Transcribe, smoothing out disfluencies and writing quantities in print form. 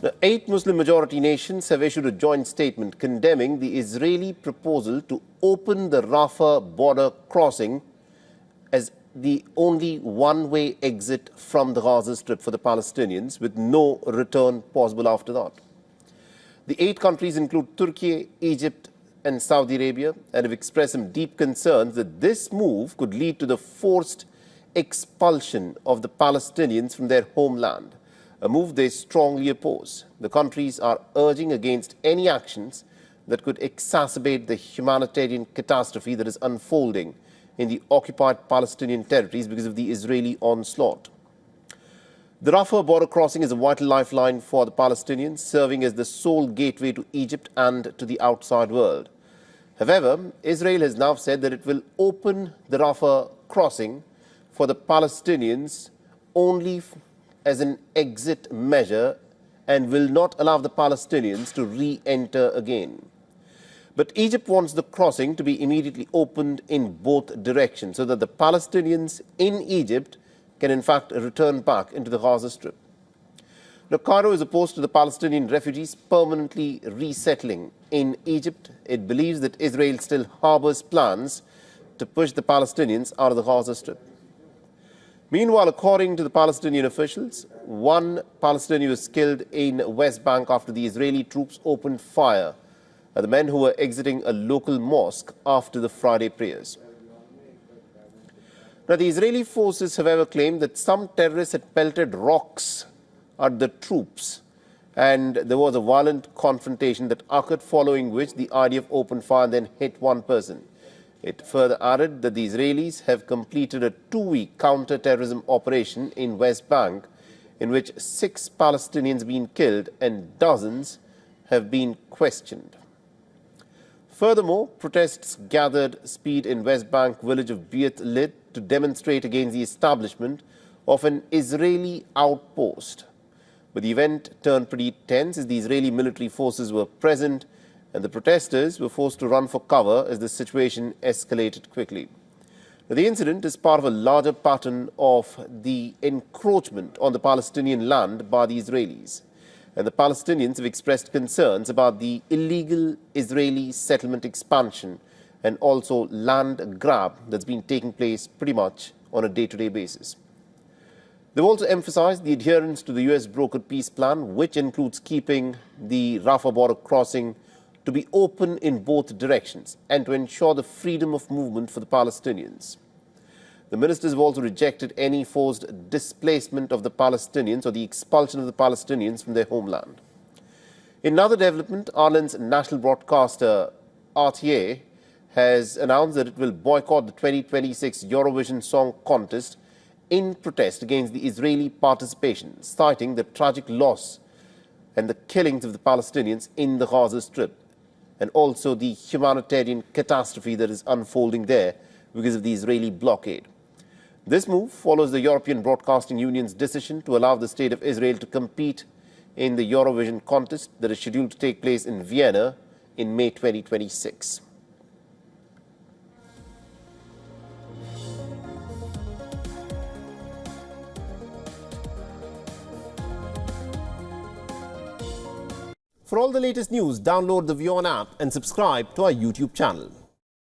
The 8 Muslim-majority nations have issued a joint statement condemning the Israeli proposal to open the Rafah border crossing as the only one-way exit from the Gaza Strip for the Palestinians, with no return possible after that. The 8 countries include Turkey, Egypt and Saudi Arabia, and have expressed some deep concerns that this move could lead to the forced expulsion of the Palestinians from their homeland, a move they strongly oppose. The countries are urging against any actions that could exacerbate the humanitarian catastrophe that is unfolding in the occupied Palestinian territories because of the Israeli onslaught. The Rafah border crossing is a vital lifeline for the Palestinians, serving as the sole gateway to Egypt and to the outside world. However, Israel has now said that it will open the Rafah crossing for the Palestinians only as an exit measure and will not allow the Palestinians to re-enter again. But Egypt wants the crossing to be immediately opened in both directions so that the Palestinians in Egypt can in fact return back into the Gaza Strip. Now, Cairo is opposed to the Palestinian refugees permanently resettling in Egypt. It believes that Israel still harbors plans to push the Palestinians out of the Gaza Strip. Meanwhile, according to the Palestinian officials, 1 Palestinian was killed in West Bank after the Israeli troops opened fire at the men who were exiting a local mosque after the Friday prayers. Now, the Israeli forces, however, claimed that some terrorists had pelted rocks at the troops, and there was a violent confrontation that occurred, following which the IDF opened fire and then hit 1 person. It further added that the Israelis have completed a 2-week counter-terrorism operation in West Bank, in which 6 Palestinians have been killed and dozens have been questioned. Furthermore, protests gathered speed in West Bank village of Beit Lid to demonstrate against the establishment of an Israeli outpost. But the event turned pretty tense as the Israeli military forces were present and the protesters were forced to run for cover as the situation escalated quickly. Now, the incident is part of a larger pattern of the encroachment on the Palestinian land by the Israelis. And the Palestinians have expressed concerns about the illegal Israeli settlement expansion and also land grab that's been taking place pretty much on a day-to-day basis. They've also emphasized the adherence to the US brokered peace plan, which includes keeping the Rafah border crossing to be open in both directions and to ensure the freedom of movement for the Palestinians. The ministers have also rejected any forced displacement of the Palestinians or the expulsion of the Palestinians from their homeland. In another development, Ireland's national broadcaster RTA has announced that it will boycott the 2026 Eurovision Song Contest in protest against the Israeli participation, citing the tragic loss and the killings of the Palestinians in the Gaza Strip, and also the humanitarian catastrophe that is unfolding there because of the Israeli blockade. This move follows the European Broadcasting Union's decision to allow the State of Israel to compete in the Eurovision contest that is scheduled to take place in Vienna in May 2026. For all the latest news, download the WION app and subscribe to our YouTube channel.